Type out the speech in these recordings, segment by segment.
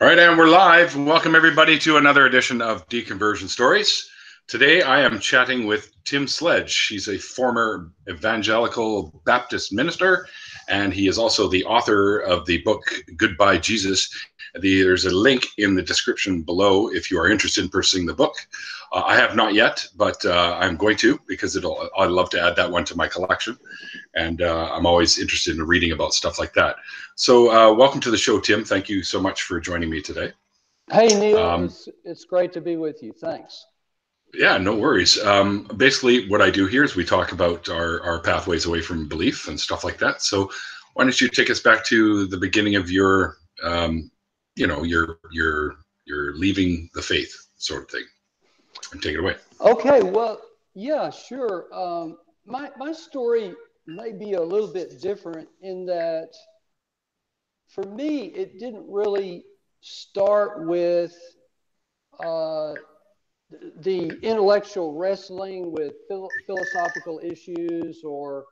All right, and we're live. Welcome, everybody, to another edition of Deconversion Stories. Today, I am chatting with Tim Sledge. He's a former evangelical Baptist minister, and he is also the author of the book Goodbye, Jesus. There's a link in the description below if you are interested in purchasing the book. I have not yet, but I'm going to, because I'd love to add that one to my collection. And I'm always interested in reading about stuff like that. So welcome to the show, Tim. Thank you so much for joining me today. Hey, Neil, it's great to be with you. Thanks. Yeah, no worries. Basically, what I do here is we talk about our pathways away from belief and stuff like that. So why don't you take us back to the beginning of your, your leaving the faith sort of thing, and take it away. Okay, well, yeah, sure. My story may be a little bit different in that for me, it didn't really start with the intellectual wrestling with philosophical issues or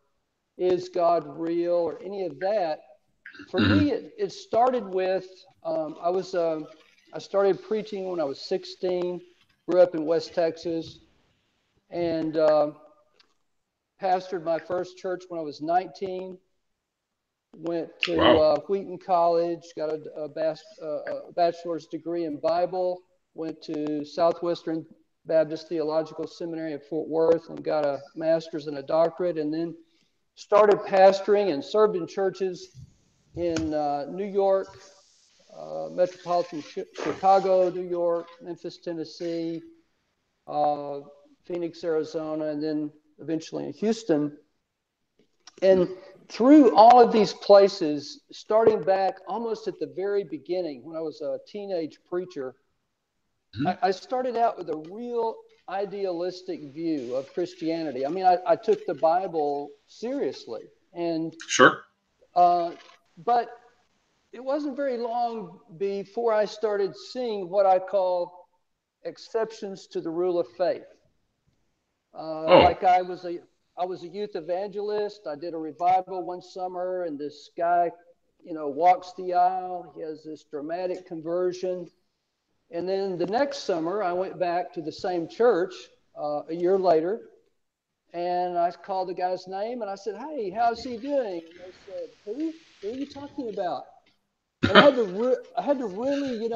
is God real or any of that. For me, it started with I started preaching when I was 16, grew up in West Texas, and pastored my first church when I was 19. Went to Wow. Wheaton College, got a bachelor's degree in Bible. Went to Southwestern Baptist Theological Seminary at Fort Worth and got a master's and a doctorate, and then started pastoring and served in churches in New York, metropolitan Chicago, New York, Memphis, Tennessee, Phoenix, Arizona, and then eventually in Houston. And through all of these places, starting back almost at the very beginning, when I was a teenage preacher, I started out with a real idealistic view of Christianity. I mean, I took the Bible seriously, and Sure. but it wasn't very long before I started seeing what I call exceptions to the rule of faith. Like I was a youth evangelist. I did a revival one summer, and this guy, walks the aisle. He has this dramatic conversion. And then the next summer, I went back to the same church a year later, and I called the guy's name, and I said, "Hey, how's he doing?" And they said, "Who? Who are you talking about?" And I had to really,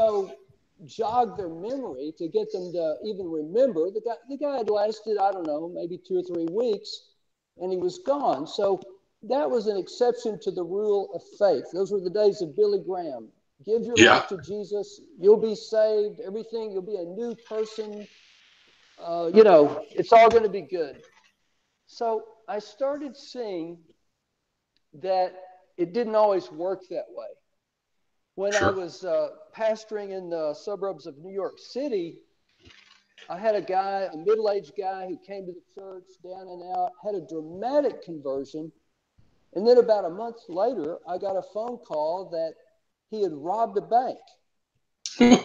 jog their memory to get them to even remember. The guy had lasted, I don't know, maybe 2 or 3 weeks, and he was gone. So that was an exception to the rule of faith. Those were the days of Billy Graham. Give your life to Jesus, you'll be saved, everything, you'll be a new person. It's all going to be good. So I started seeing that it didn't always work that way. When I was pastoring in the suburbs of New York City, I had a middle-aged guy who came to the church down and out, had a dramatic conversion. And then about a month later, I got a phone call that he had robbed a bank.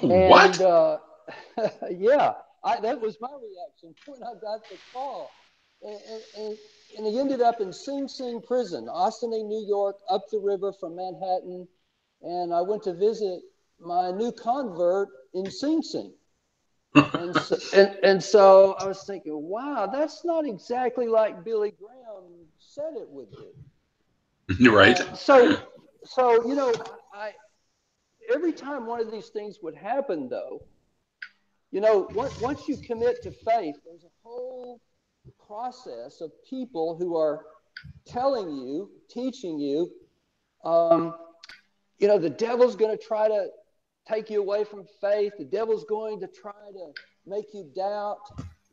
What? And yeah, that was my reaction when I got the call. And he ended up in Sing Sing prison, Ossining, New York, up the river from Manhattan. And I went to visit my new convert in Sing Sing. And so I was thinking, wow, that's not exactly like Billy Graham said it would be. Right. So every time one of these things would happen, though, once you commit to faith, there's a whole process of people who are telling you, teaching you, the devil's going to try to take you away from faith. The devil's going to try to make you doubt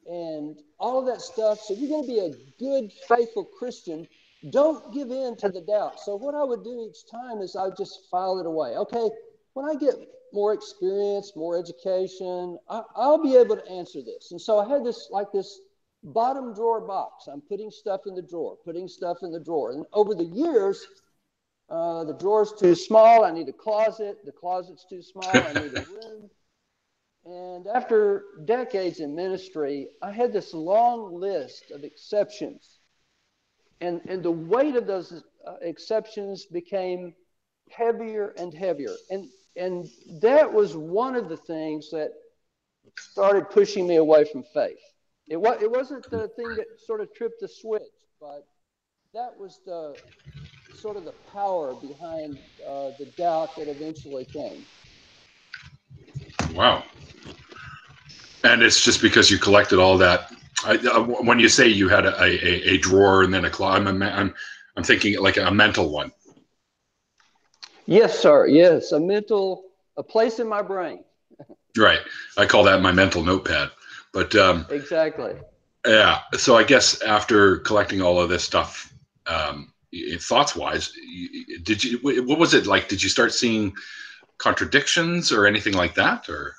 and all of that stuff. So you're going to be a good, faithful Christian. Don't give in to the doubt. So what I would do each time is I would just file it away. Okay, when I get more experience, more education, I'll be able to answer this. And so I had this bottom drawer box. I'm putting stuff in the drawer, And over the years, the drawer's too small. I need a closet. The closet's too small. I need a room. And after decades in ministry, I had this long list of exceptions. And the weight of those exceptions became heavier and heavier. And and that was one of the things that started pushing me away from faith. It wasn't the thing that sort of tripped the switch, but that was the sort of the power behind the doubt that eventually came. Wow. And it's just because you collected all that. When you say you had a drawer and then a closet, I'm thinking like a mental one. Yes, sir. Yes, a place in my brain. Right. I call that my mental notepad. But exactly. Yeah. So I guess after collecting all of this stuff, thoughts wise, what was it like? Did you start seeing contradictions or anything like that, or?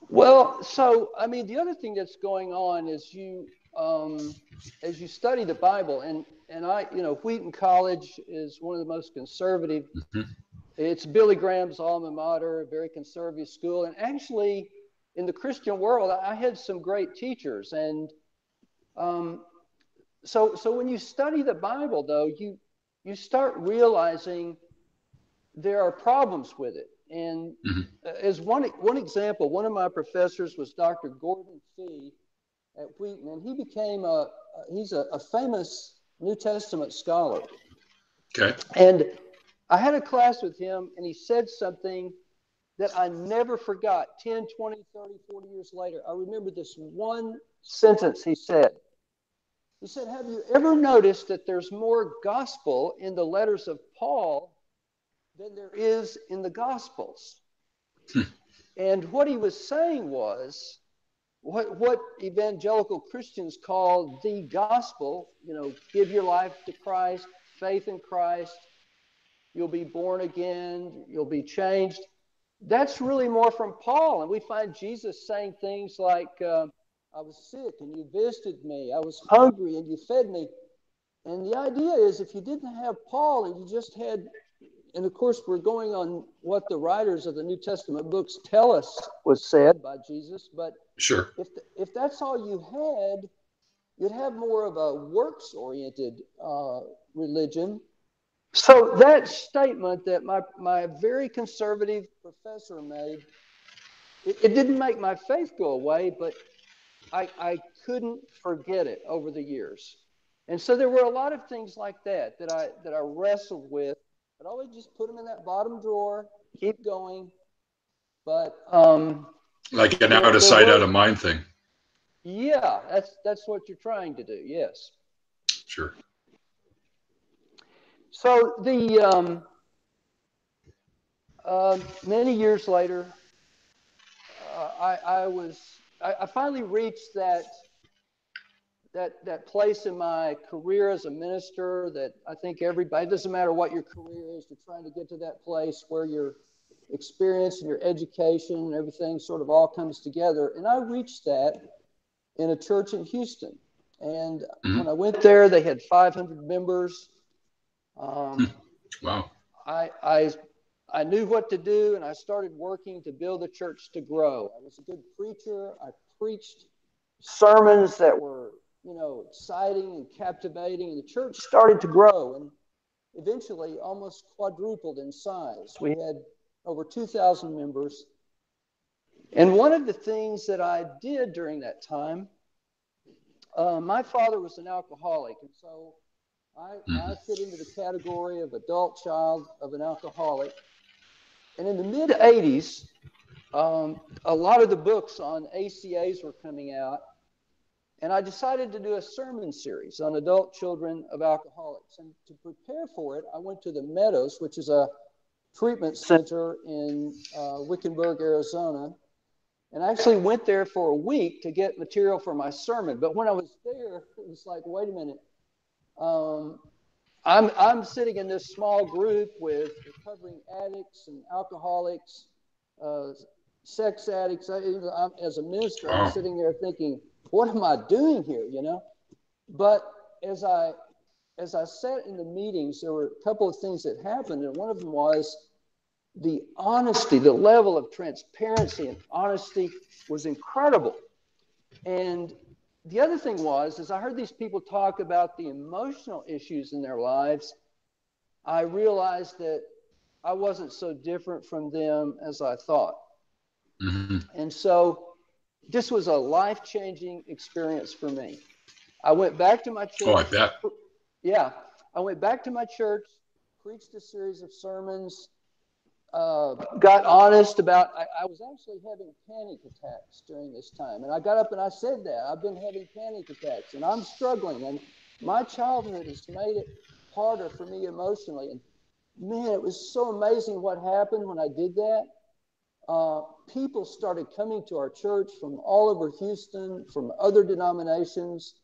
Well, so I mean, the other thing that's going on is as you study the Bible, and I, Wheaton College is one of the most conservative. Mm-hmm. It's Billy Graham's alma mater, a very conservative school, and actually, in the Christian world, I had some great teachers, and so when you study the Bible, though, you start realizing there are problems with it. And as one example, one of my professors was Dr. Gordon C. at Wheaton, and he became he's a famous New Testament scholar. Okay. And I had a class with him, and he said something that I never forgot 10, 20, 30, 40 years later. I remember this one sentence he said. He said, have you ever noticed that there's more gospel in the letters of Paul than there is in the Gospels? And what he was saying was, what evangelical Christians call the gospel, give your life to Christ, faith in Christ, you'll be born again, you'll be changed. That's really more from Paul. And we find Jesus saying things like, I was sick and you visited me. I was hungry and you fed me. And the idea is if you didn't have Paul and you just had, and of course we're going on what the writers of the New Testament books tell us was said by Jesus, but sure, if that's all you had, you'd have more of a works-oriented religion. So that statement that my very conservative professor made, it didn't make my faith go away, but I couldn't forget it over the years. And so there were a lot of things like that I wrestled with. I'd always just put them in that bottom drawer, keep going. But like an out of sight, out of mind thing. Yeah, that's what you're trying to do. Yes. Sure. So the many years later, I finally reached that place in my career as a minister that I think everybody, it doesn't matter what your career is, you're trying to get to that place where your experience and your education and everything sort of all comes together. And I reached that in a church in Houston. And when I went there, they had 500 members. Wow. I knew what to do, and I started working to build the church to grow. I was a good preacher. I preached sermons that were, exciting and captivating, and the church started to grow and eventually almost quadrupled in size. We had over 2,000 members. And one of the things that I did during that time, my father was an alcoholic, and so I fit into the category of adult child of an alcoholic. And in the mid-'80s, a lot of the books on ACAs were coming out, and I decided to do a sermon series on adult children of alcoholics. And to prepare for it, I went to the Meadows, which is a treatment center in Wickenburg, Arizona, and I actually went there for a week to get material for my sermon. But when I was there, it was like, wait a minute. I'm sitting in this small group with recovering addicts and alcoholics, sex addicts. As a minister, I'm sitting there thinking, what am I doing here, But as I sat in the meetings, there were a couple of things that happened, and one of them was the honesty, the level of transparency and honesty was incredible. And the other thing was, as I heard these people talk about the emotional issues in their lives, I realized that I wasn't so different from them as I thought. Mm-hmm. And so this was a life-changing experience for me. I went back to my church. Oh, I bet. Yeah. I went back to my church, preached a series of sermons, got honest about, I was actually having panic attacks during this time. And I got up and I said that. I've been having panic attacks and I'm struggling. And my childhood has made it harder for me emotionally. And man, it was so amazing what happened when I did that. People started coming to our church from all over Houston, from other denominations.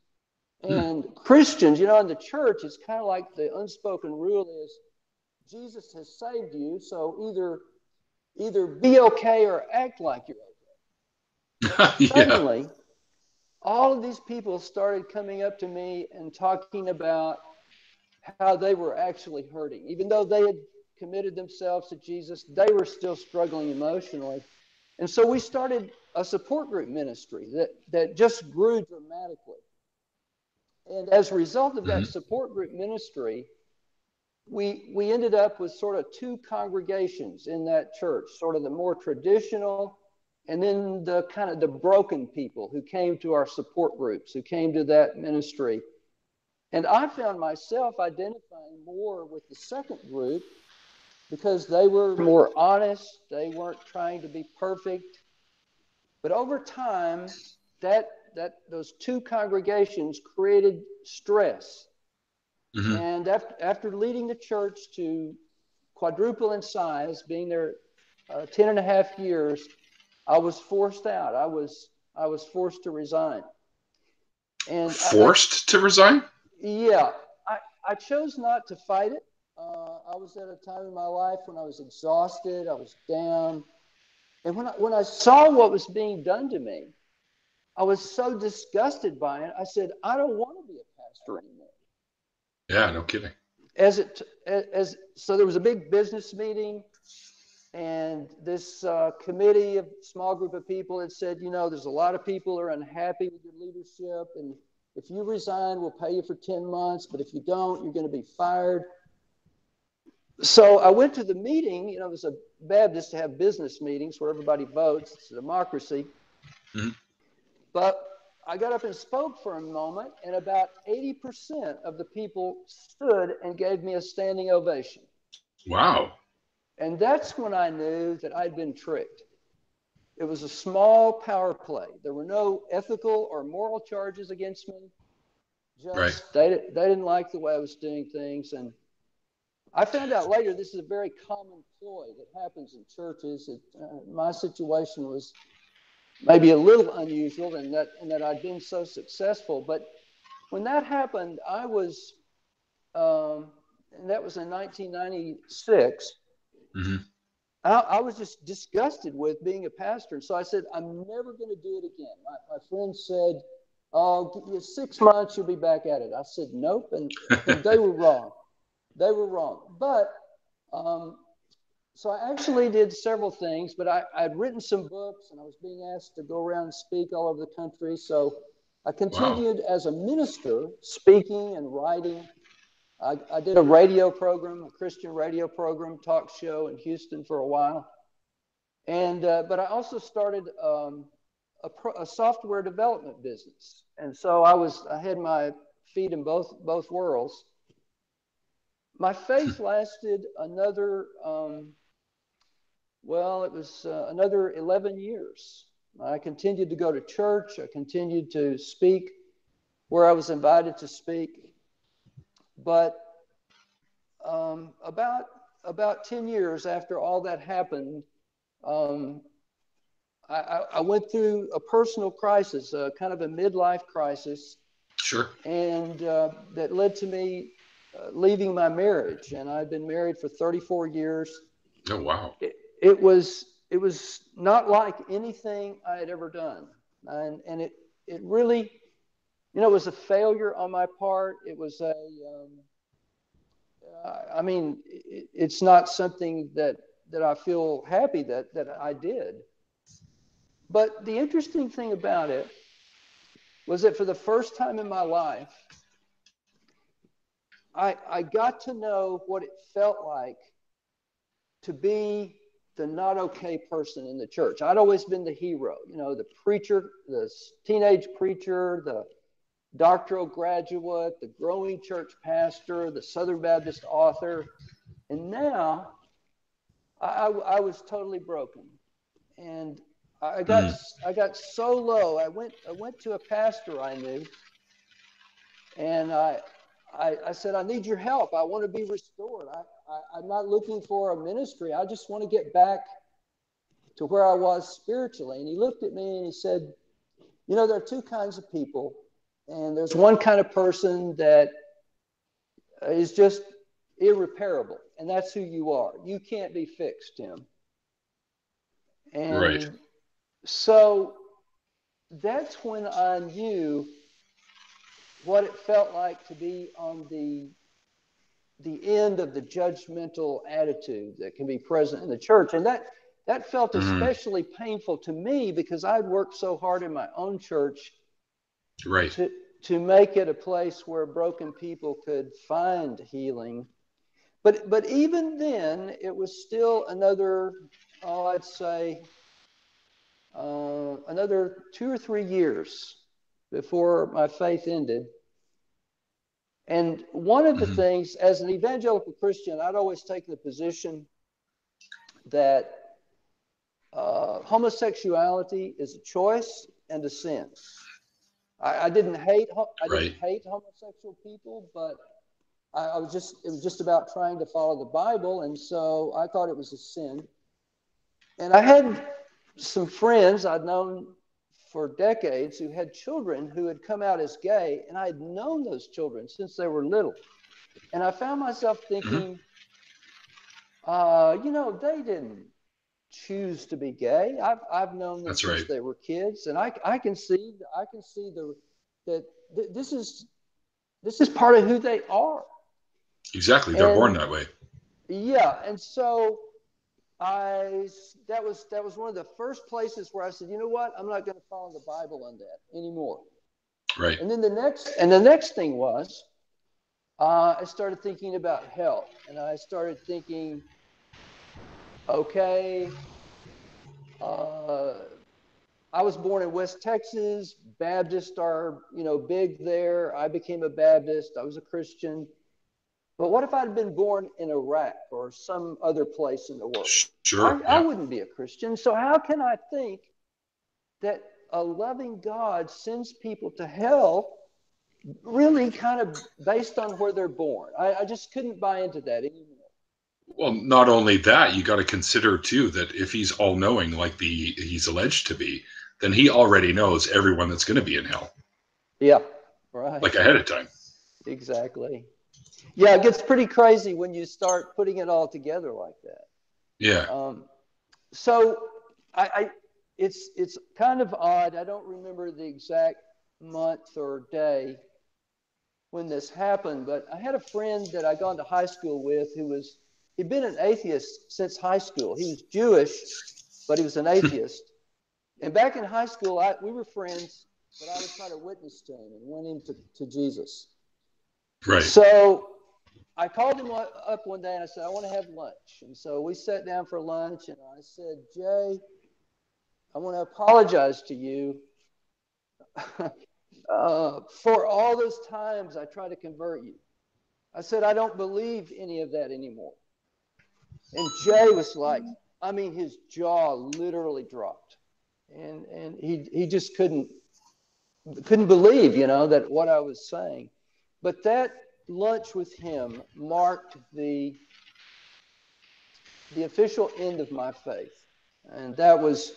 And Christians, in the church, it's kind of like the unspoken rule is Jesus has saved you, so either be okay or act like you're okay. But Yeah. suddenly, all of these people started coming up to me and talking about how they were actually hurting. Even though they had committed themselves to Jesus, they were still struggling emotionally. And so we started a support group ministry that just grew dramatically. And as a result of that support group ministry, we ended up with sort of two congregations in that church, sort of the more traditional, and then the kind of the broken people who came to our support groups, who came to that ministry. And I found myself identifying more with the second group because they were more honest. They weren't trying to be perfect. But over time, those two congregations created stress. And after leading the church to quadruple in size, being there 10 and a half years, I was forced out. I was forced to resign. And forced to resign? Yeah, I chose not to fight it. I was at a time in my life when I was exhausted. I was down. And when I saw what was being done to me, I was so disgusted by it. I said, I don't want to be a pastor anymore. Yeah, no kidding. So there was a big business meeting, and this committee of small group of people had said, there's a lot of people who are unhappy with your leadership, and if you resign, we'll pay you for 10 months, but if you don't, you're going to be fired. So I went to the meeting. It was a Baptist to have business meetings where everybody votes. It's a democracy. But I got up and spoke for a moment, and about 80% of the people stood and gave me a standing ovation. Wow. And that's when I knew that I'd been tricked. It was a small power play. There were no ethical or moral charges against me. Just they didn't like the way I was doing things. And I found out later this is a very common ploy that happens in churches. My situation was maybe a little unusual in that I'd been so successful. But when that happened, I was, and that was in 1996, I was just disgusted with being a pastor. And so I said, I'm never going to do it again. My friend said, oh, give you 6 months, you'll be back at it. I said, nope. And they were wrong. They were wrong. But so I actually did several things, but I'd written some books and I was being asked to go around and speak all over the country. So I continued as a minister, speaking and writing. I did a radio program, a Christian radio program, talk show in Houston for a while. And but I also started a software development business. And so I had my feet in both worlds. My faith lasted another, it was another 11 years. I continued to go to church. I continued to speak where I was invited to speak. But about 10 years after all that happened, I went through a personal crisis, kind of a midlife crisis. Sure. And that led to me leaving my marriage. And I've been married for 34 years. Oh, wow. It was not like anything I had ever done. And it really, it was a failure on my part. It was it's not something that I feel happy that I did. But the interesting thing about it was that for the first time in my life, I got to know what it felt like to be the not okay person in the church. I'd always been the hero, the preacher, the teenage preacher, the doctoral graduate, the growing church pastor, the Southern Baptist author. And now I was totally broken. And I got so low. I went to a pastor I knew, and I said, I need your help. I want to be restored. I'm not looking for a ministry. I just want to get back to where I was spiritually. And he looked at me and he said, there are two kinds of people. And there's one kind of person that is just irreparable. And that's who you are. You can't be fixed, Tim. And right. So that's when I knew what it felt like to be on the end of the judgmental attitude that can be present in the church. And that felt especially painful to me because I'd worked so hard in my own church right. to make it a place where broken people could find healing. But even then, it was still another, I'd say, another 2 or 3 years before my faith ended. And one of the things, as an evangelical Christian, I'd always taken the position that homosexuality is a choice and a sin. I didn't hate homosexual people, but it was just about trying to follow the Bible, and so I thought it was a sin. And I had some friends I'd known for decades who had children who had come out as gay, and I had known those children since they were little. And I found myself thinking, they didn't choose to be gay. I've known them since they were kids, and I can see that this is part of who they are. Exactly, they're born that way. Yeah, and so that was one of the first places where I said, you know what, I'm not going to follow the Bible on that anymore. Right. And then the next thing was, I started thinking about hell, and I started thinking, okay, I was born in West Texas. Baptists are, big there. I became a Baptist. I was a Christian. But what if I'd been born in Iraq or some other place in the world? Sure. I wouldn't be a Christian. So how can I think that a loving God sends people to hell really kind of based on where they're born? I just couldn't buy into that anymore. Well, not only that, you got to consider too that if he's all-knowing like he's alleged to be, then he already knows everyone that's going to be in hell. Yeah, right. Like ahead of time. Exactly. Yeah, it gets pretty crazy when you start putting it all together like that. Yeah. So it's kind of odd. I don't remember the exact month or day when this happened, but I had a friend that I'd gone to high school with he'd been an atheist since high school. He was Jewish, but he was an atheist. And back in high school, we were friends, but I would try to witness to him and win him to Jesus. Right. So I called him up one day and I said, I want to have lunch. And so we sat down for lunch and I said, Jay, I want to apologize to you for all those times I tried to convert you. I said, I don't believe any of that anymore. And Jay was like, his jaw literally dropped. And he just couldn't believe, that what I was saying. But that lunch with him marked the official end of my faith. And that was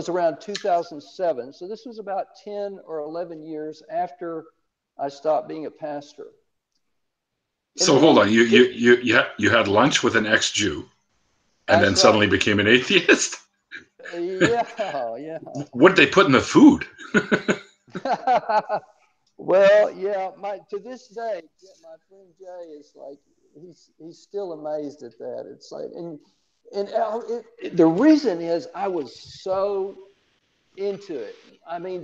around 2007. So this was about 10 or 11 years after I stopped being a pastor. So hold on, you had lunch with an ex-Jew and then suddenly became an atheist? Yeah. What did they put in the food? Well, yeah, to this day, my friend Jay is like, he's still amazed at that. It's like, and the reason is I was so into it.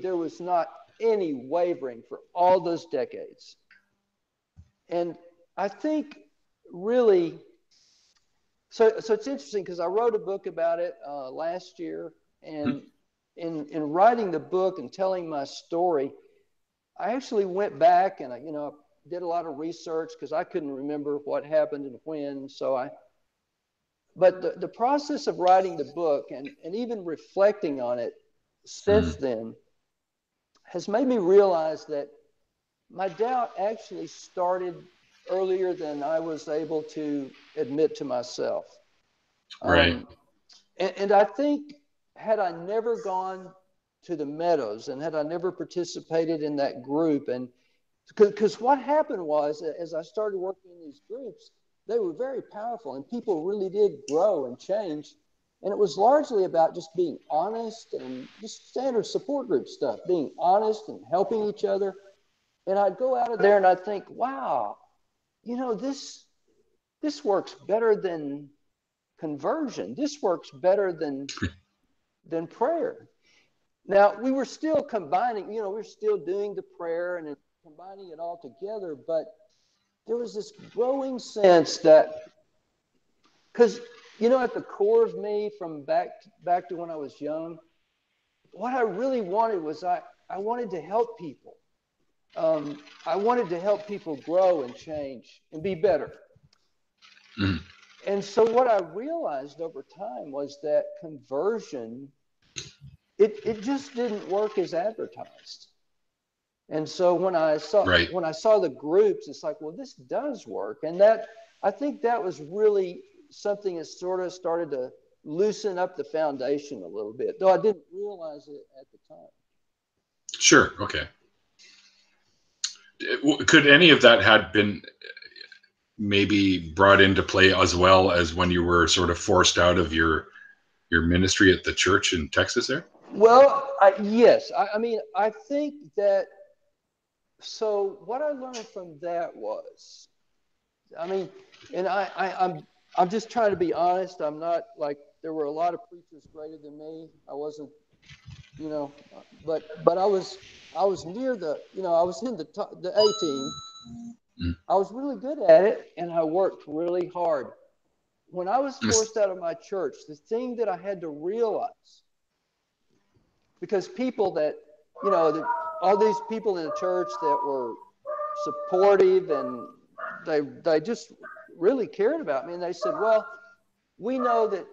There was not any wavering for all those decades. And I think really So it's interesting because I wrote a book about it last year, and in writing the book and telling my story, I actually went back and I did a lot of research because I couldn't remember what happened and when. But the process of writing the book and even reflecting on it since then has made me realize that my doubt actually started earlier than I was able to admit to myself. Right. And I think had I never gone to the Meadows and had I never participated in that group, and because what happened was, as I started working in these groups, they were very powerful and people really did grow and change. And it was largely about just being honest and just standard support group stuff, being honest and helping each other. And I'd go out of there and I'd think, wow, this works better than conversion. This works better than prayer. Now, we were still combining, we were still doing the prayer and combining it all together, but there was this growing sense that, because, at the core of me from back to when I was young, what I really wanted was I wanted to help people. I wanted to help people grow and change and be better. And so what I realized over time was that conversion, it just didn't work as advertised. And so when I saw the groups, it's like, well, this does work. And I think that was really something that sort of started to loosen up the foundation a little bit, though I didn't realize it at the time. Sure. Okay. Could any of that had been maybe brought into play as well as when you were sort of forced out of your ministry at the church in Texas there? Well, yes. I mean, I think that, so what I learned from that was, I mean, and I'm just trying to be honest. I'm not like, there were a lot of preachers greater than me. I wasn't, but I was near the, I was in the A team. I was really good at it, and I worked really hard. When I was forced out of my church, the thing that I had to realize, because people that, all these people in the church that were supportive and they just really cared about me, and they said, well, we know that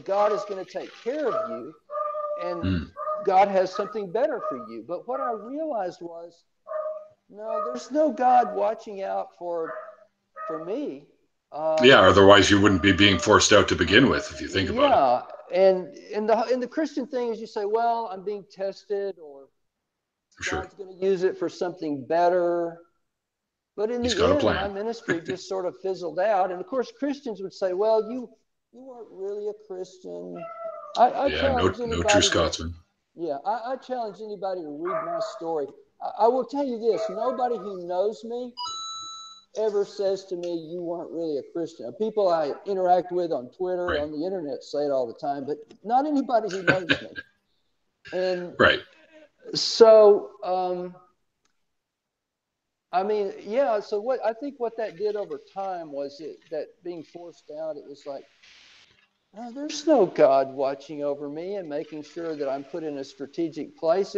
God is going to take care of you, and God has something better for you. But what I realized was, no, there's no God watching out for me. Otherwise you wouldn't be being forced out to begin with, if you think about it. Yeah, and the Christian thing is, you say, well, I'm being tested, or God's going to use it for something better. But in the end, my ministry just sort of fizzled out. And of course, Christians would say, well, you weren't really a Christian. I challenge anybody. No true Scotsman. I challenge anybody to read my story. I will tell you this: nobody who knows me ever says to me, you weren't really a Christian. People I interact with on Twitter, on the internet, say it all the time, but not anybody who knows me. And so, I mean, so what I think what that did over time was that being forced out, it was like, no, there's no God watching over me and making sure that I'm put in a strategic place.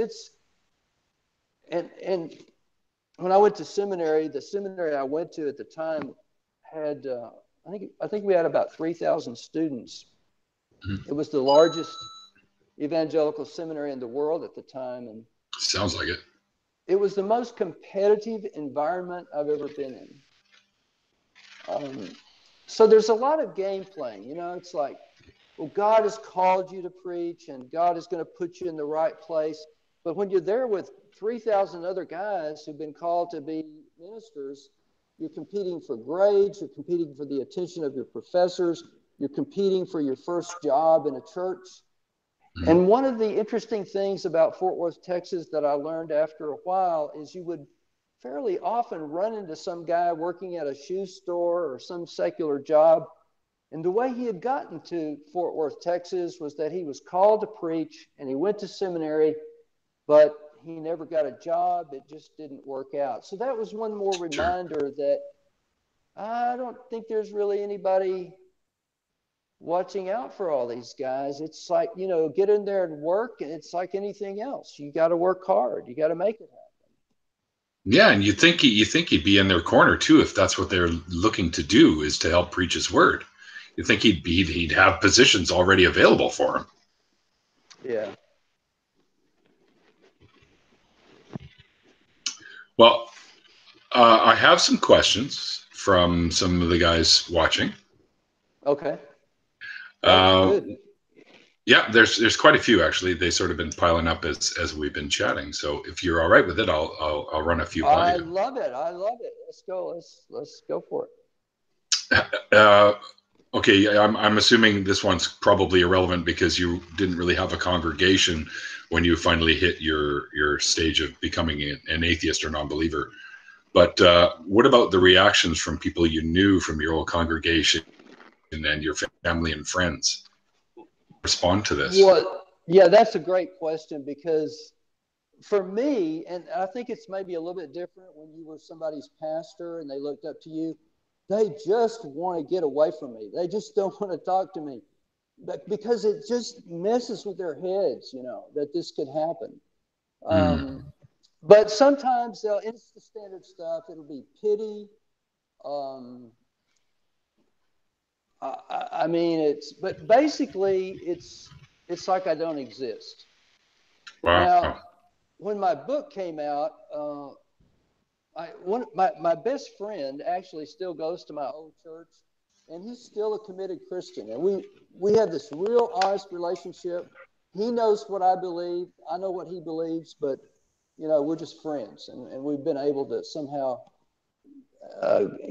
And when I went to seminary, the seminary I went to at the time had, I think we had about 3,000 students. It was the largest evangelical seminary in the world at the time. And sounds like it. It was the most competitive environment I've ever been in. So there's a lot of game playing. It's like, well, God has called you to preach and God is going to put you in the right place. But when you're there with 3,000 other guys who've been called to be ministers, you're competing for grades, you're competing for the attention of your professors, you're competing for your first job in a church. And one of the interesting things about Fort Worth, Texas, that I learned after a while is you would fairly often run into some guy working at a shoe store or some secular job. And the way he had gotten to Fort Worth, Texas, was that he was called to preach and he went to seminary, but he never got a job. It just didn't work out. So that was one more reminder that I don't think there's really anybody watching out for all these guys. It's like, get in there and work, and it's like anything else. You got to work hard. You got to make it happen. Yeah, and you think he'd be in their corner too if that's what they're looking to do, is to help preach his word. You think he'd have positions already available for him. Yeah. Well, I have some questions from some of the guys watching. Okay. Good. Yeah, there's quite a few actually. They sort of been piling up as we've been chatting. So if you're all right with it, I'll run a few by you. I love it. Let's go. Let's go for it. Okay, I'm assuming this one's probably irrelevant because you didn't really have a congregation when you finally hit your stage of becoming an atheist or non-believer. But what about the reactions from people you knew from your old congregation and your family and friends? Respond to this. Well, yeah, that's a great question, because for me, and I think it's maybe a little bit different when you were somebody's pastor and they looked up to you, they just want to get away from me. They just don't want to talk to me, but because it just messes with their heads, that this could happen. But sometimes it's the standard stuff. It'll be pity. I mean, but basically it's like I don't exist. Wow. Now, when my book came out, my best friend actually still goes to my old church, and he's still a committed Christian. And we have this real honest relationship. He knows what I believe. I know what he believes, but, we're just friends. And we've been able to somehow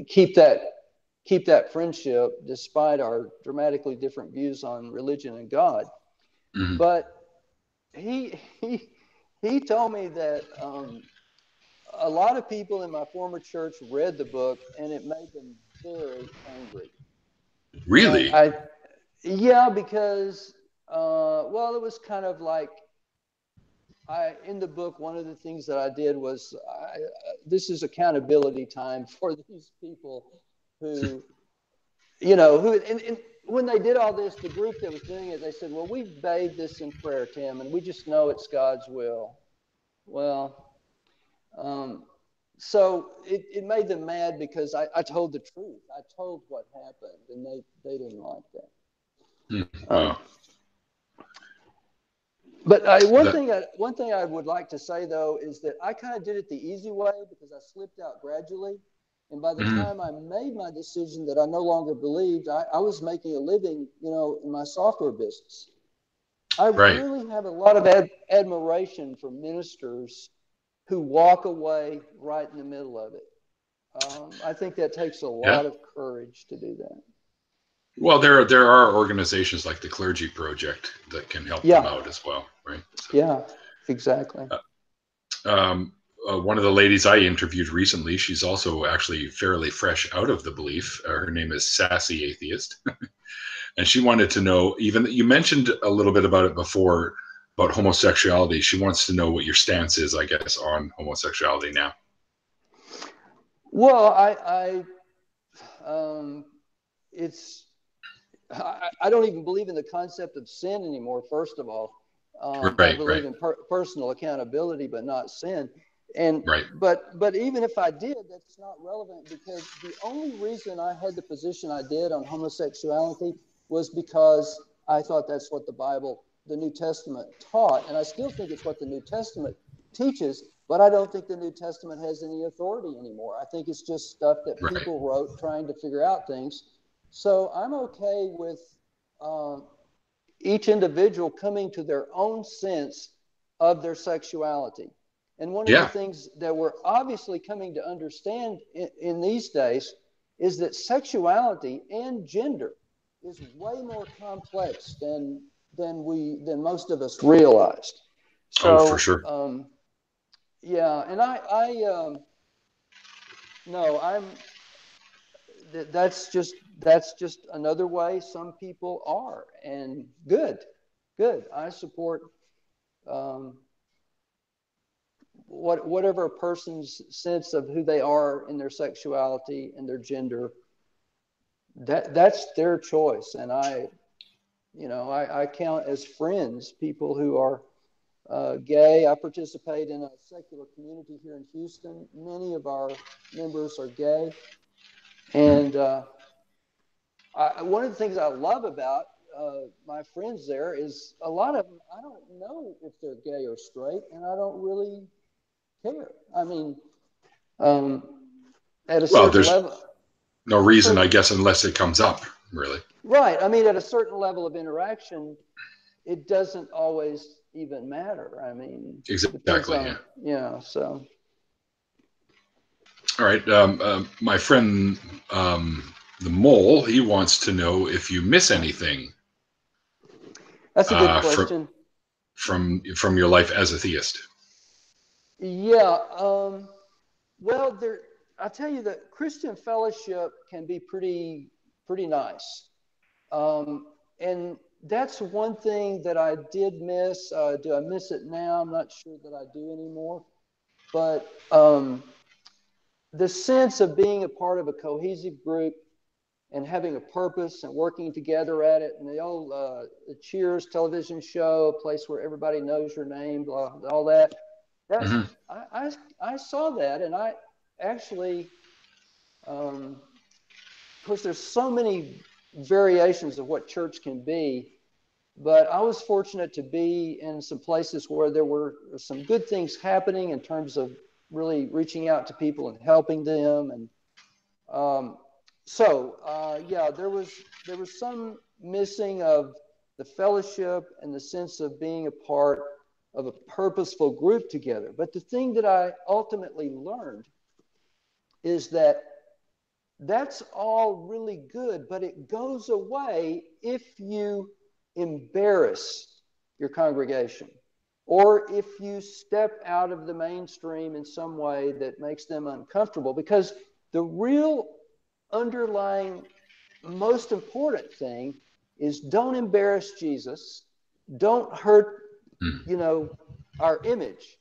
keep that friendship despite our dramatically different views on religion and God. Mm-hmm. But he told me that a lot of people in my former church read the book and it made them very angry. Really? Yeah, because it was kind of like, in the book, one of the things that I did was this is accountability time for these people who, and when they did all this, the group that was doing it, they said, well, we've bathed this in prayer, Tim, and we just know it's God's will. Well, so it made them mad because I told the truth. I told what happened, and they didn't like that. Wow. But one thing I would like to say, though, is that I kind of did it the easy way because I slipped out gradually. And by the time I made my decision that I no longer believed, I was making a living, in my software business. I really have a lot of admiration for ministers who walk away right in the middle of it. I think that takes a lot of courage to do that. Well, there are organizations like the Clergy Project that can help them out as well, right? So, yeah, exactly. One of the ladies I interviewed recently, she's also actually fairly fresh out of the belief. Her name is Sasi Atheist. And she wanted to know, even you mentioned a little bit about it before, about homosexuality. She wants to know what your stance is, I guess, on homosexuality now. Well, I don't even believe in the concept of sin anymore, first of all. I believe in personal accountability, but not sin. And but even if I did, that's not relevant, because the only reason I had the position I did on homosexuality was because I thought that's what the Bible, the New Testament, taught. And I still think it's what the New Testament teaches, but I don't think the New Testament has any authority anymore. I think it's just stuff that people wrote trying to figure out things. So I'm okay with each individual coming to their own sense of their sexuality. And one of the things that we're obviously coming to understand in these days is that sexuality and gender is way more complex than most of us realized. So, for sure. And that's just another way some people are, and good. I support whatever a person's sense of who they are in their sexuality and their gender. that's their choice. And I count as friends people who are gay. I participate in a secular community here in Houston. Many of our members are gay. And one of the things I love about my friends there is a lot of them, I don't know if they're gay or straight, and I don't really care. I mean, at a certain there's level. no reason, I guess, unless it comes up, really. Right. I mean, at a certain level of interaction, it doesn't always even matter. I mean, Exactly. So. All right. My friend, the mole, he wants to know if you miss anything. That's a good question. From your life as a theist. Yeah. Well, I tell you that Christian fellowship can be pretty nice. And that's one thing that I did miss. Do I miss it now? I'm not sure that I do anymore. But the sense of being a part of a cohesive group and having a purpose and working together at it, and the old the Cheers television show, a place where everybody knows your name, blah, all that. That's I saw that, and I actually, of course, there's so many variations of what church can be, but I was fortunate to be in some places where there were some good things happening in terms of really reaching out to people and helping them. And there was some missing of the fellowship and the sense of being a part of a purposeful group together. But the thing that I ultimately learned is that that's all really good, but it goes away if you embarrass your congregation, or if you step out of the mainstream in some way that makes them uncomfortable. Because the real underlying most important thing is don't embarrass Jesus, don't hurt our image.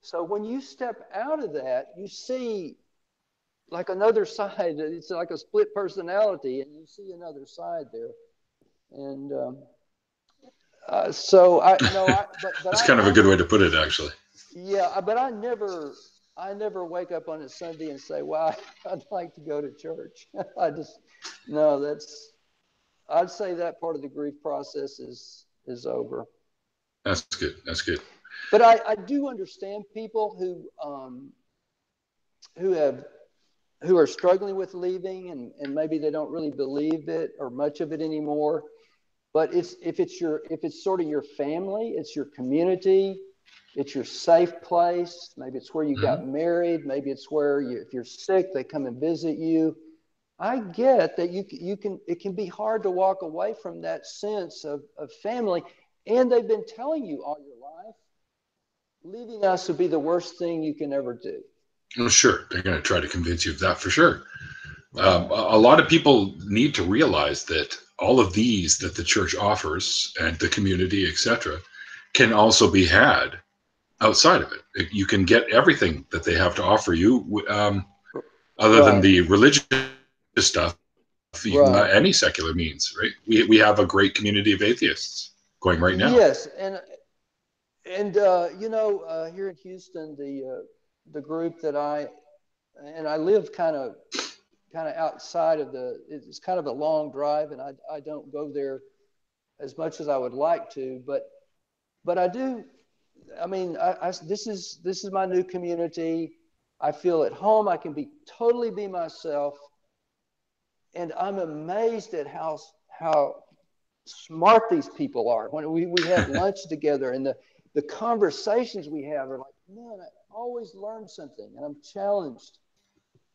So when you step out of that, you see like another side. It's like a split personality, and you see another side there. And That's kind of a good way to put it, actually. Yeah, but I never wake up on a Sunday and say, "Well, I'd like to go to church." I'd say that part of the grief process is over. That's good. But I do understand people who are struggling with leaving, and maybe they don't really believe it or much of it anymore. But if it's sort of your family, it's your community, it's your safe place. Maybe it's where you got married. Maybe it's where if you're sick, they come and visit you. I get that it can be hard to walk away from that sense of family. And they've been telling you all your life, leaving us would be the worst thing you can ever do. Well, sure. They're going to try to convince you of that for sure. A lot of people need to realize that all of these that the church offers and the community, etc., can also be had outside of it. You can get everything that they have to offer you, other than the religious stuff, any secular means, right? We have a great community of atheists going right now. Yes, and here in Houston, the group that I live kind of outside of it's kind of a long drive, and I don't go there as much as I would like to, but I do. I mean, this is my new community. I feel at home. I can totally be myself, and I'm amazed at how smart these people are. When we have lunch together, and the conversations we have are like, man, I always learn something, and I'm challenged.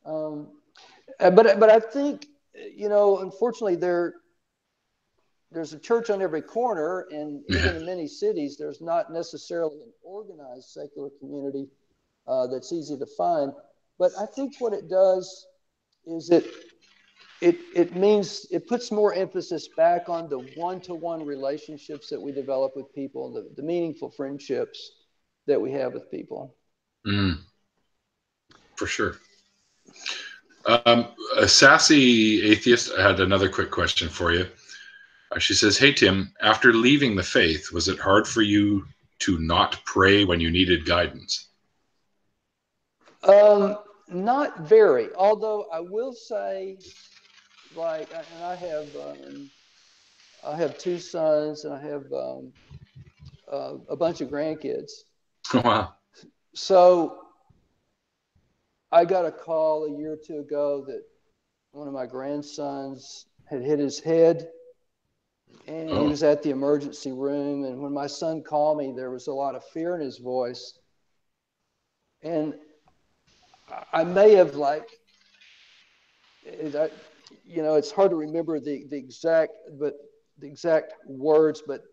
But I think, unfortunately, there's a church on every corner, and even in many cities, there's not necessarily an organized secular community that's easy to find. But I think what it does is it means it puts more emphasis back on the one-to-one relationships that we develop with people, the meaningful friendships that we have with people. For sure. A Sasi Atheist had another quick question for you. She says, "Hey, Tim, after leaving the faith, was it hard for you to not pray when you needed guidance?" Not very. Although I will say, like, and I have two sons, and I have a bunch of grandkids. Wow. So I got a call a year or two ago that one of my grandsons had hit his head, and he was at the emergency room. And when my son called me, there was a lot of fear in his voice. And I may have, like, it's hard to remember the exact words, but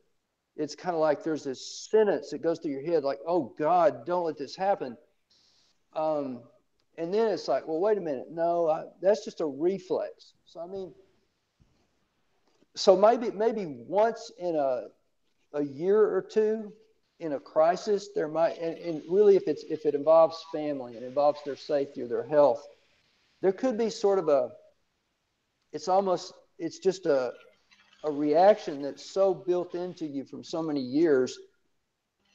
it's kind of like there's this sentence that goes through your head, like, "Oh God, don't let this happen." And then it's like, well, wait a minute, no, that's just a reflex. So I mean, so maybe once in a year or two in a crisis, there might, and really if it involves family and involves their safety or their health, there could be sort of it's just a reaction that's so built into you from so many years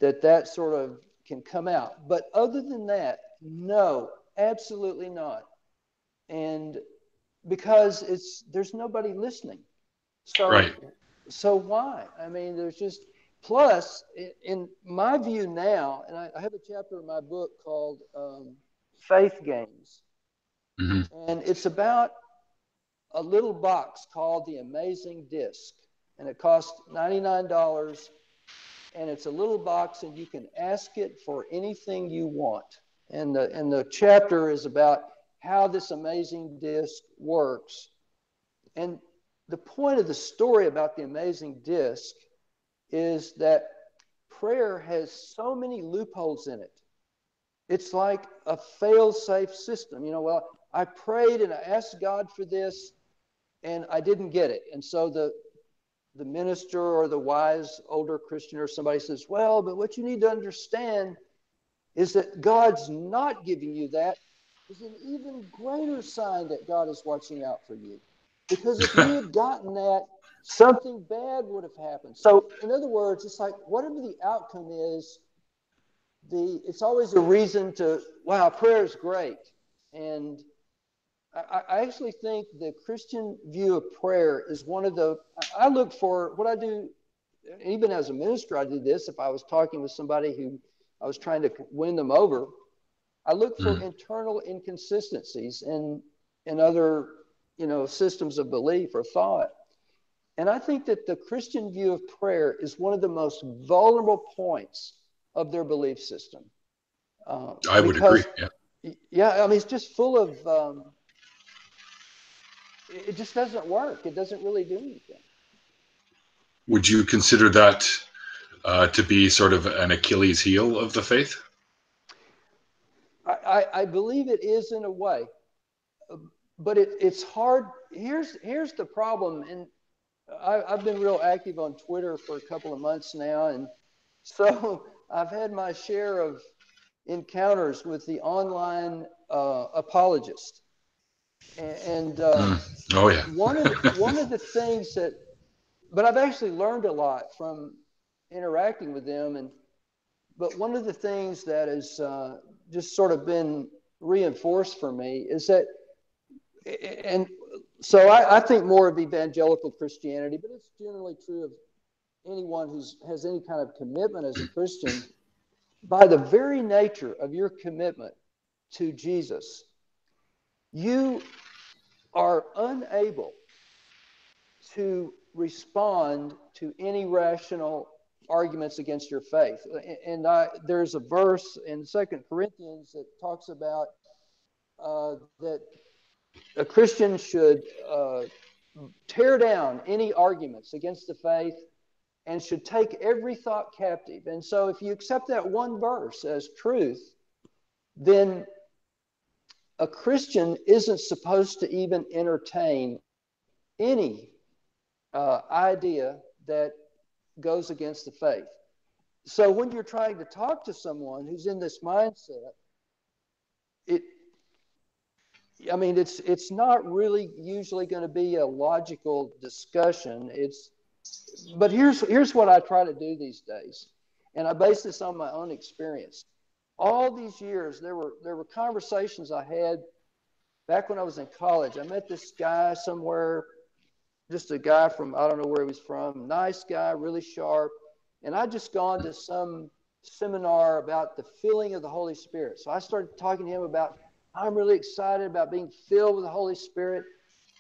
that sort of can come out. But other than that, no, absolutely not. And because there's nobody listening. So, right. So why? I mean, there's just, plus, in my view now, and I have a chapter in my book called Faith Games. Mm-hmm. And it's about a little box called the Amazing Disc. And it costs $99. And it's a little box, and you can ask it for anything you want. And the chapter is about how this amazing disc works. And the point of the story about the amazing disc is that prayer has so many loopholes in it. It's like a fail-safe system. Well, I prayed and I asked God for this, and I didn't get it. And so the minister or the wise older Christian or somebody says, well, but what you need to understand is that God's not giving you that is an even greater sign that God is watching out for you. Because if you had gotten that, something bad would have happened. So, in other words, it's like whatever the outcome is, it's always a reason to, wow, prayer is great. And I actually think the Christian view of prayer is I look for, what I do, even as a minister, I do this. If I was talking with somebody who I was trying to win them over, I look for internal inconsistencies in other, systems of belief or thought. And I think that the Christian view of prayer is one of the most vulnerable points of their belief system. I would agree. Yeah. Yeah, I mean, it's just full of, it just doesn't work. It doesn't really do anything. Would you consider that to be sort of an Achilles heel of the faith? I believe it is in a way, but it's hard. Here's the problem, and I've been real active on Twitter for a couple of months now, and so I've had my share of encounters with the online apologist, and oh yeah, one of the things that, but I've actually learned a lot from interacting with them, but one of the things that has just sort of been reinforced for me is that, and so I think more of evangelical Christianity, but it's generally true of anyone who has any kind of commitment as a Christian. By the very nature of your commitment to Jesus, you are unable to respond to any rational arguments against your faith. And there's a verse in 2 Corinthians that talks about that a Christian should tear down any arguments against the faith and should take every thought captive. And so if you accept that one verse as truth, then a Christian isn't supposed to even entertain any idea that goes against the faith. So when you're trying to talk to someone who's in this mindset, I mean, it's not really usually going to be a logical discussion. But here's what I try to do these days, and I base this on my own experience. All these years, there were conversations I had back when I was in college. I met this guy somewhere, just a guy from, I don't know where he was from, nice guy, really sharp, and I'd just gone to some seminar about the filling of the Holy Spirit. So I started talking to him about, I'm really excited about being filled with the Holy Spirit.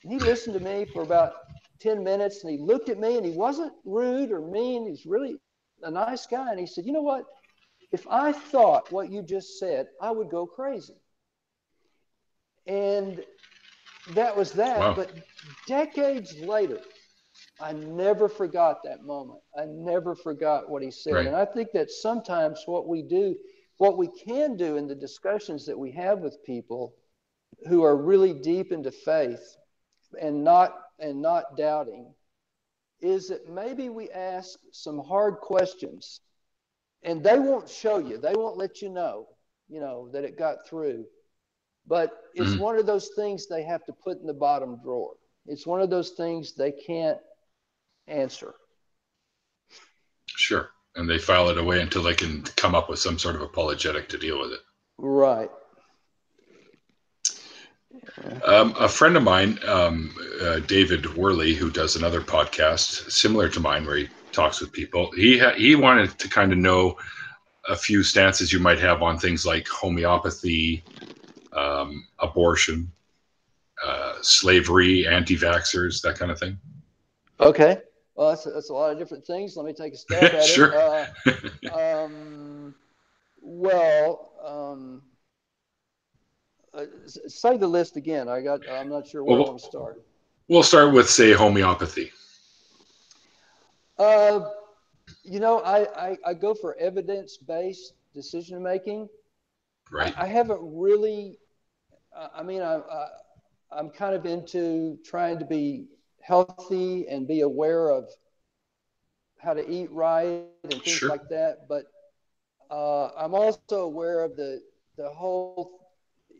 And he listened to me for about 10 minutes, and he looked at me, and he wasn't rude or mean. He's really a nice guy. And he said, you know what? If I thought what you just said, I would go crazy. And that was that. Wow. But decades later, I never forgot that moment. I never forgot what he said. Right. And I think that sometimes what we can do in the discussions that we have with people who are really deep into faith and not doubting, is that maybe we ask some hard questions, and they won't show you, they won't let you know that it got through. But it's one of those things they have to put in the bottom drawer. It's one of those things they can't answer. Sure. And they file it away until they can come up with some sort of apologetic to deal with it. Right. A friend of mine, David Worley, who does another podcast similar to mine where he talks with people, he wanted to kind of know a few stances you might have on things like homeopathy, abortion, slavery, anti-vaxxers, that kind of thing. Okay. Well, that's a lot of different things. Let me take a stab at Sure. Say the list again. I'm not sure where I want to start. We'll start with, say, homeopathy. I go for evidence-based decision making. Right. I haven't really. I'm kind of into trying to be healthy and be aware of how to eat right and things Sure. like that. But I'm also aware of the whole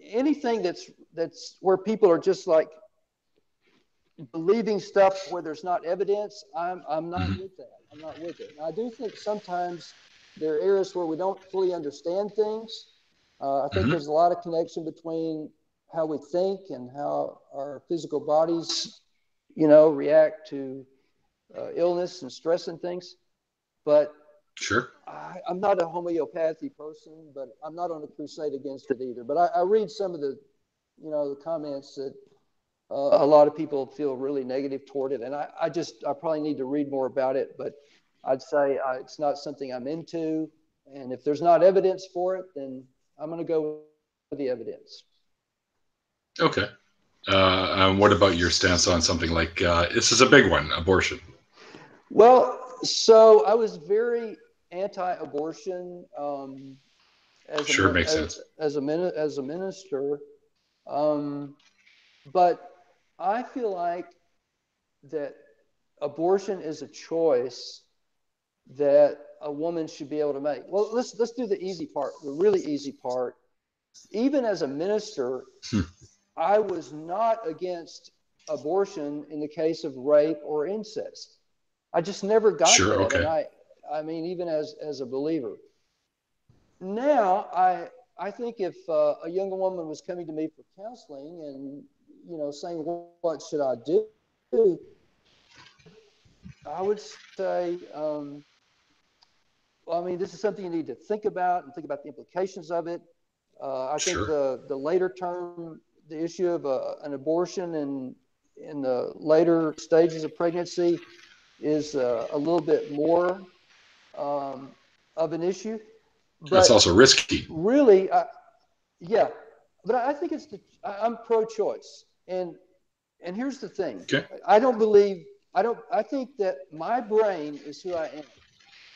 anything that's where people are just like believing stuff where there's not evidence. I'm not with that. I'm not with it. And I do think sometimes there are areas where we don't fully understand things. I think there's a lot of connection between how we think and how our physical bodies, react to illness and stress and things. But sure, I'm not a homeopathy person, but I'm not on a crusade against it either. But I read some of the, the comments that a lot of people feel really negative toward it. And I probably need to read more about it, but I'd say it's not something I'm into. And if there's not evidence for it, then I'm going to go with the evidence. Okay. What about your stance on something like, this is a big one, abortion? Well, so I was very anti-abortion Makes sense. as a minister. But I feel like that abortion is a choice that a woman should be able to make. Well, let's do the easy part, the really easy part. Even as a minister, I was not against abortion in the case of rape or incest. I just never got that. Okay. And I mean, even as a believer. Now, I think if a young woman was coming to me for counseling and, saying, what should I do? I would say, this is something you need to think about and think about the implications of it. I think the later term, the issue of an abortion in the later stages of pregnancy is a little bit more of an issue. But that's also risky. Really, yeah. But I think I'm pro-choice. And here's the thing. Okay. I think that my brain is who I am.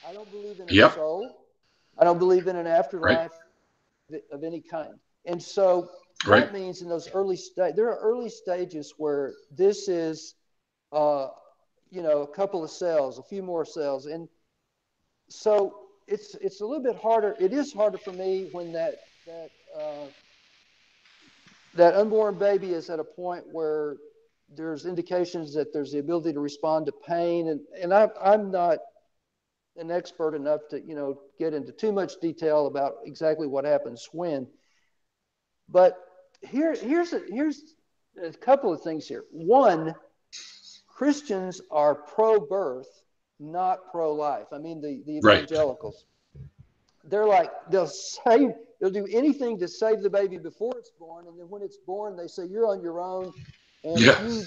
I don't believe in a soul. I don't believe in an afterlife of any kind. And so that means in those early there are early stages where this is, a couple of cells, a few more cells. And so it's a little bit harder. It is harder for me when that unborn baby is at a point where there's indications that there's the ability to respond to pain. And I'm not an expert enough to, get into too much detail about exactly what happens when. But here's a couple of things here. One, Christians are pro-birth, not pro-life. I mean, the evangelicals. Right. They're like, they'll do anything to save the baby before it's born, and then when it's born, they say, you're on your own, and if you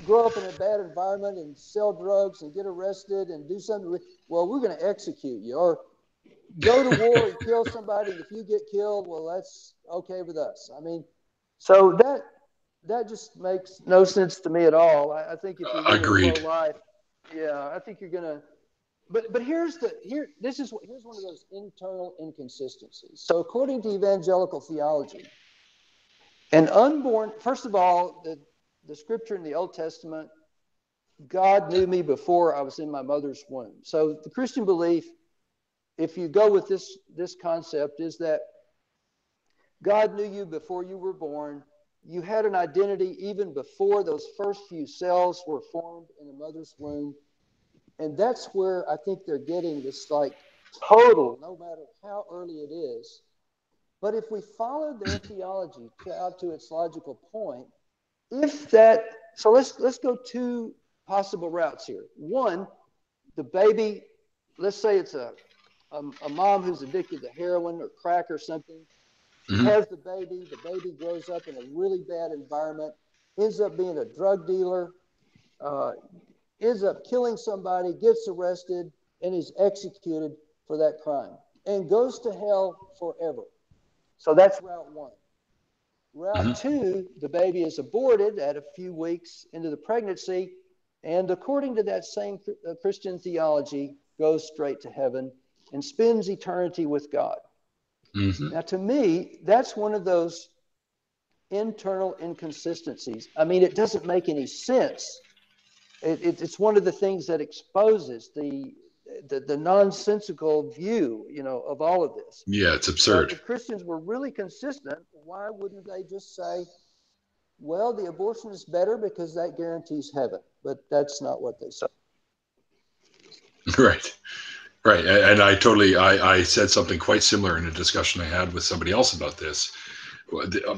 grow up in a bad environment and sell drugs and get arrested and do something, well, we're going to execute you, or go to war and kill somebody, and if you get killed, well, that's okay with us. I mean, so that just makes no sense to me at all. I think if you're really pro-life, I think you're going to. But here's one of those internal inconsistencies. So according to evangelical theology, an unborn, first of all, the scripture in the Old Testament, God knew me before I was in my mother's womb. So the Christian belief, if you go with this concept, is that God knew you before you were born. You had an identity even before those first few cells were formed in a mother's womb. And that's where I think they're getting this like total, no matter how early it is. But if we follow their theology out to its logical point, so let's go two possible routes here. One, the baby, let's say it's a mom who's addicted to heroin or crack or something. She has the baby grows up in a really bad environment, ends up being a drug dealer, ends up killing somebody, gets arrested, and is executed for that crime, and goes to hell forever. So that's route one. Route two, the baby is aborted at a few weeks into the pregnancy, and according to that same Christian theology, goes straight to heaven and spends eternity with God. Now, to me, that's one of those internal inconsistencies. I mean, it doesn't make any sense. It's one of the things that exposes the nonsensical view, of all of this. Yeah, it's absurd. If Christians were really consistent, why wouldn't they just say, well, the abortion is better because that guarantees heaven? But that's not what they say. Right. And I said something quite similar in a discussion I had with somebody else about this.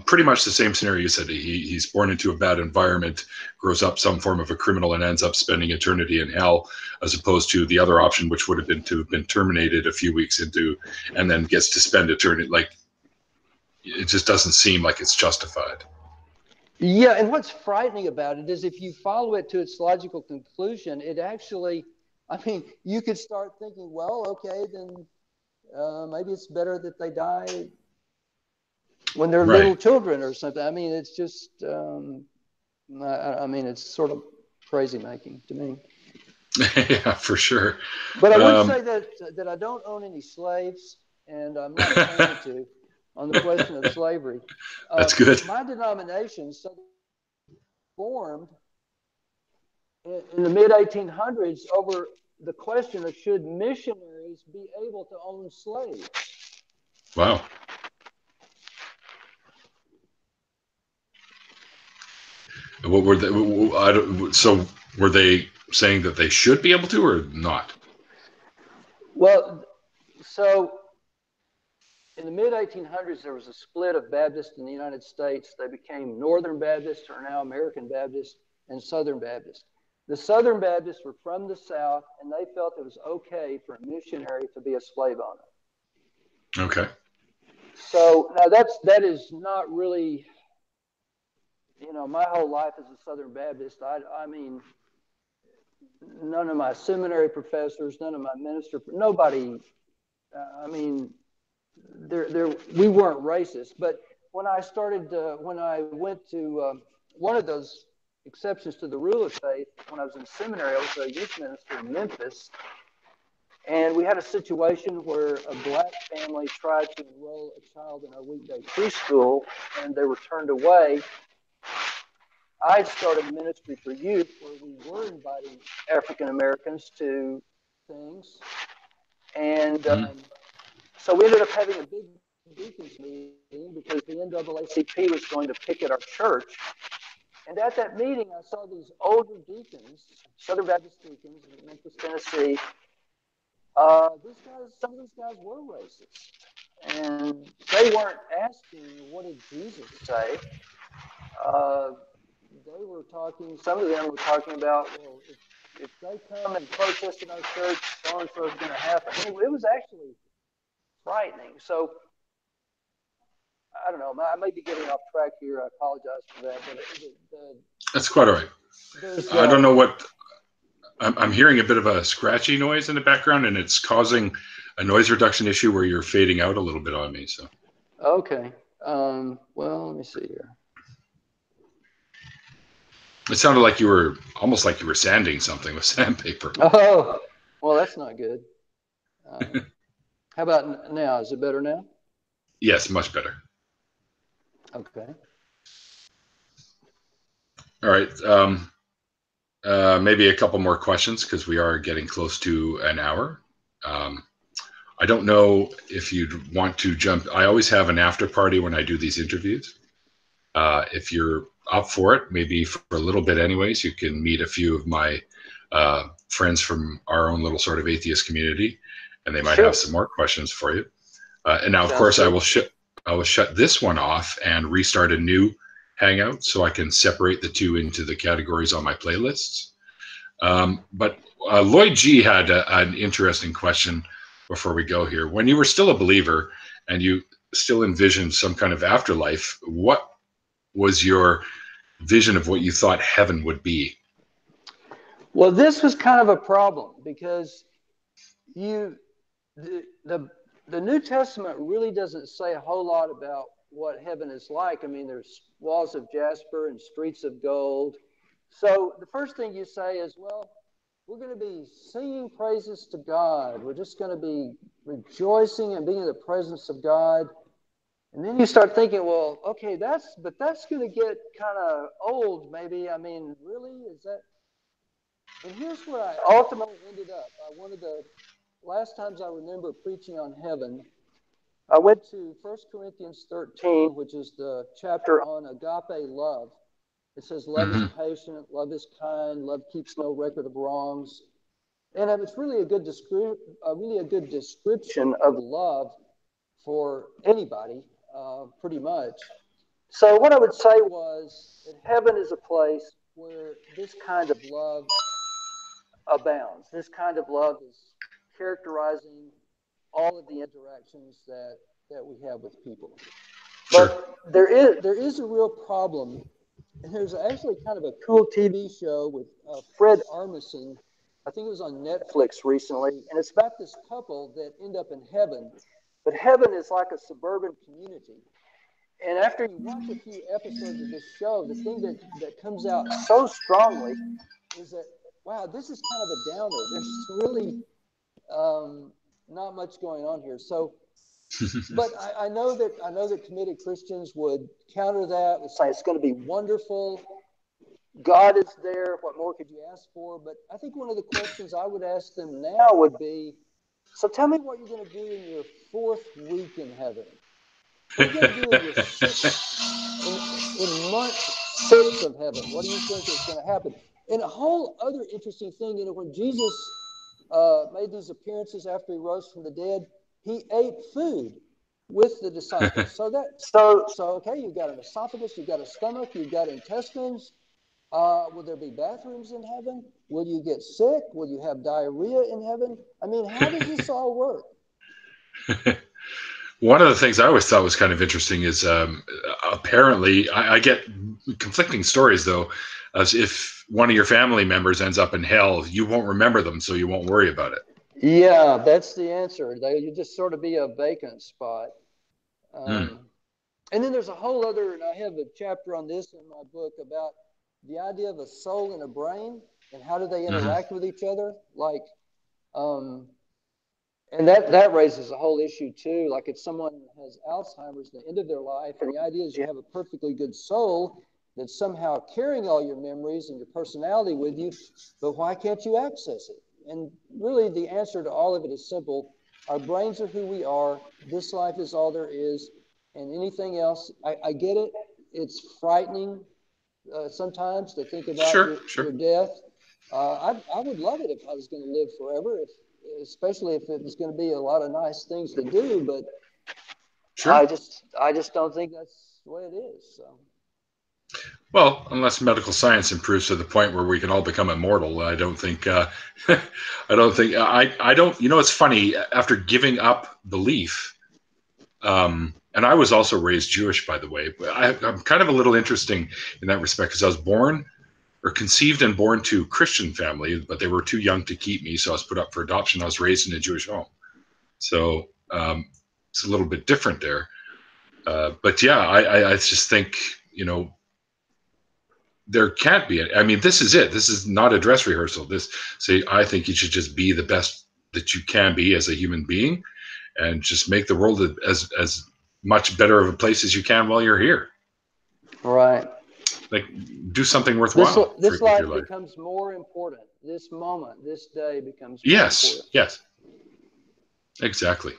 Pretty much the same scenario you said. He's born into a bad environment, grows up some form of a criminal, and ends up spending eternity in hell, as opposed to the other option, which would have been to have been terminated a few weeks into, and then gets to spend eternity. Like, it just doesn't seem like it's justified. Yeah, and what's frightening about it is if you follow it to its logical conclusion, it actually, I mean, you could start thinking, well, okay, then maybe it's better that they die when they're little children or something. I mean, it's just, it's sort of crazy making to me. Yeah, for sure. But I would say that I don't own any slaves, and I'm not planning to on the question of slavery. That's good. My denomination formed in the mid-1800s over the question of should missionaries be able to own slaves. Wow. What were they? So were they saying that they should be able to, or not? Well, so in the mid-1800s, there was a split of Baptists in the United States. They became Northern Baptists, or now American Baptists, and Southern Baptists. The Southern Baptists were from the South, and they felt it was okay for a missionary to be a slave owner. Okay. So now that is not really, my whole life as a Southern Baptist. I mean, none of my seminary professors, none of my nobody. We weren't racist. But when I went to one of those exceptions to the rule of faith, when I was in seminary, I was a youth minister in Memphis. And we had a situation where a black family tried to enroll a child in our weekday preschool, and they were turned away. I started a ministry for youth where we were inviting African Americans to things. And so we ended up having a big deacons meeting because the NAACP was going to picket our church. And at that meeting, I saw these older deacons, Southern Baptist deacons in Memphis, Tennessee. Some of these guys were racist. And they weren't asking, what did Jesus say? They were talking, some of them were talking about, well, if they come and protest in our church, so-and-so is going to happen. Anyway, it was actually frightening. So, I don't know, I may be getting off track here. I apologize for that. But that's quite all right. I don't know what, I'm hearing a bit of a scratchy noise in the background, and it's causing a noise reduction issue where you're fading out a little bit on me. So. Okay. Well, let me see here. It sounded like you were almost like you were sanding something with sandpaper. Oh, well, that's not good. How about now? Is it better now? Yes, much better. Okay. All right. Maybe a couple more questions because we are getting close to an hour. I don't know if you'd want to jump. I always have an after party when I do these interviews. If you're up for it, maybe for a little bit anyways, you can meet a few of my friends from our own little sort of atheist community, and they might have some more questions for you. And now, of course, I will shut this one off and restart a new Hangout so I can separate the two into the categories on my playlists. But Lloyd G had an interesting question before we go here. When you were still a believer and you still envisioned some kind of afterlife, what was your vision of what you thought heaven would be? Well, this was kind of a problem because the New Testament really doesn't say a whole lot about what heaven is like. I mean, there's walls of jasper and streets of gold. So the first thing you say is, well, we're going to be singing praises to God. We're just going to be rejoicing and being in the presence of God. And then you start thinking, well, okay, that's going to get kind of old, maybe. I mean, really? Is that? And here's where I ultimately ended up. One of the last times I remember preaching on heaven, I went to 1 Corinthians 13, which is the chapter on agape love. It says, love is patient, love is kind, love keeps no record of wrongs. And it's really a good description of love for anybody, pretty much. So what I would say was that heaven is a place where this kind of love abounds. This kind of love is characterizing all of the interactions that we have with people. Sure. But there is a real problem. And there's actually kind of a cool TV show with Fred Armisen. I think it was on Netflix recently. And it's about this couple that end up in heaven. But heaven is like a suburban community. And after you watch a few episodes of this show, the thing that comes out so strongly is that, wow, this is kind of a downer. There's really not much going on here. So, but I know that committed Christians would counter that and say it's going to be wonderful. God is there. What more could you ask for? But I think one of the questions I would ask them now would be, so tell me what you're going to do in your 4th week in heaven. What are you going to do in your in month 6 of heaven? What do you think is going to happen? And a whole other interesting thing, when Jesus made these appearances after he rose from the dead, he ate food with the disciples. So okay, you've got an esophagus, you've got a stomach, you've got intestines. Will there be bathrooms in heaven? Will you get sick? Will you have diarrhea in heaven? I mean, how does this all work? One of the things I always thought was kind of interesting is apparently I get conflicting stories, though, as if one of your family members ends up in hell, you won't remember them, so you won't worry about it. Yeah, that's the answer. You just sort of be a vacant spot. And then there's a whole other, and I have a chapter on this in my book about the idea of a soul and a brain and how do they interact with each other. Like, and that raises a whole issue too. Like if someone has Alzheimer's at the end of their life, and the idea is you have a perfectly good soul that's somehow carrying all your memories and your personality with you, but why can't you access it? And really the answer to all of it is simple. Our brains are who we are. This life is all there is, and anything else. I get it. It's frightening sometimes to think about Sure, sure. your death. I would love it if I was going to live forever, especially if it was going to be a lot of nice things to do. But Sure. I just don't think that's the way it is. So. Well, unless medical science improves to the point where we can all become immortal, I don't think. I don't think. I don't. You know, it's funny. After giving up belief, and I was also raised Jewish, by the way. But I'm kind of a little interesting in that respect because I was born or conceived and born to a Christian family, but they were too young to keep me, so I was put up for adoption. I was raised in a Jewish home, so it's a little bit different there. But yeah, I just think, you know, there can't be. I mean, this is it. This is not a dress rehearsal. I think you should just be the best that you can be as a human being, and just make the world as much better of a place as you can while you're here. Right. Like, do something worthwhile. This life becomes more important. This moment, this day becomes more important. Yes, exactly.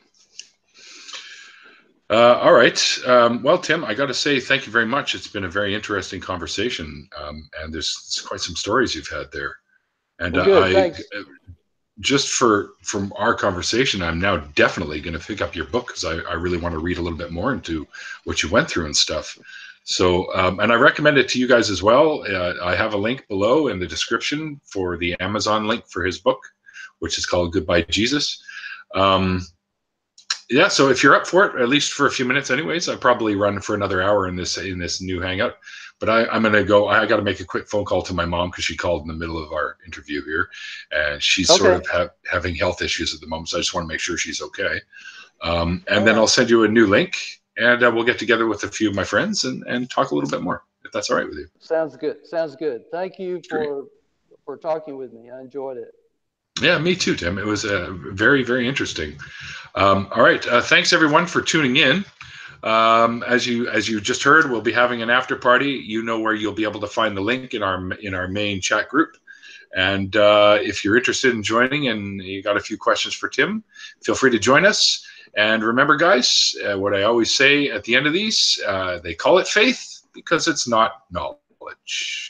All right. Well, Tim, I got to say thank you very much. It's been a very interesting conversation, and there's quite some stories you've had there. And well, good, thanks. Just from our conversation, I'm now definitely going to pick up your book because I really want to read a little bit more into what you went through and stuff. So, and I recommend it to you guys as well. I have a link below in the description for the Amazon link for his book, which is called Goodbye Jesus. Yeah, so if you're up for it, at least for a few minutes anyways, I'll probably run for another hour in this new hangout. But I'm going to go. I got to make a quick phone call to my mom because she called in the middle of our interview here, and she's sort of having health issues at the moment. So I just want to make sure she's okay. And then I'll send you a new link, and we'll get together with a few of my friends and talk a little bit more, if that's all right with you. Sounds good. Sounds good. Thank you for talking with me. I enjoyed it. Yeah, me too, Tim. It was very, very interesting. All right. Thanks, everyone, for tuning in. As you just heard, we'll be having an after party. You know where you'll be able to find the link in our main chat group. And if you're interested in joining and you got a few questions for Tim, feel free to join us. And remember, guys, what I always say at the end of these, they call it faith because it's not knowledge.